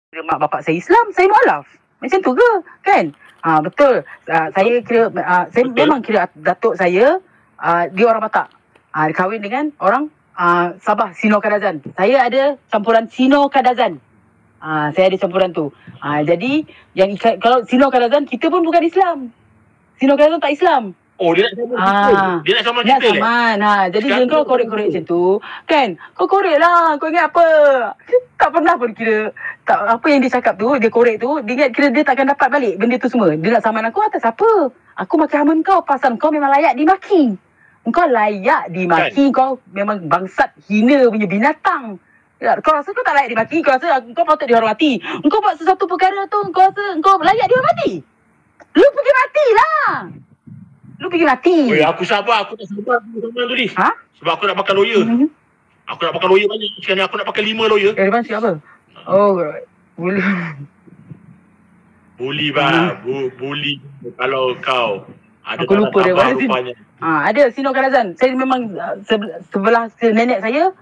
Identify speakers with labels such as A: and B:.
A: mak bapak saya Islam, saya mualaf. Macam tu ke? Kan? Betul. Saya kira, saya betul. Memang kira datuk saya, dia orang Batak. Dia kahwin dengan orang Sabah, Sino Kadazan. Saya ada campuran Sino Kadazan. Saya ada campuran tu. Jadi, kalau Sino Kadazan, kita pun bukan Islam. Sino Kadazan tak Islam.
B: Oh, dia nak sama kita. Dia nak sama kita.
A: Dia nak sama. Jadi kau korek-korek macam tu. Kan? Kau korek lah. Kau ingat apa? Tak pernah pun kira. Apa yang dia cakap tu, dia korek tu, dia ingat kira dia takkan dapat balik benda tu semua. Dia nak saman aku atas apa? Aku maki hama kau pasal kau memang layak dimaki. Kau layak dimaki. Kan? Kau memang bangsat hina punya binatang. Kau rasa kau tak layak dimaki? Kau rasa kau patut dihormati? Kau buat sesuatu perkara tu, kau rasa kau layak dihormati? Lu pergi matilah. Lu pergi mati.
B: Oh, aku sabar. Aku tak sabar sama tu ni. Sebab aku nak pakai lawyer. Aku nak pakai lawyer banyak. Sekarang aku nak pakai 5 lawyer.
A: Depan siapa? Oh, boleh.
B: Boleh bang. Boleh. Kalau kau ada
A: aku lupa dia.
B: Rupanya.
A: Ada Sino Kadazan. Saya memang sebelah nenek saya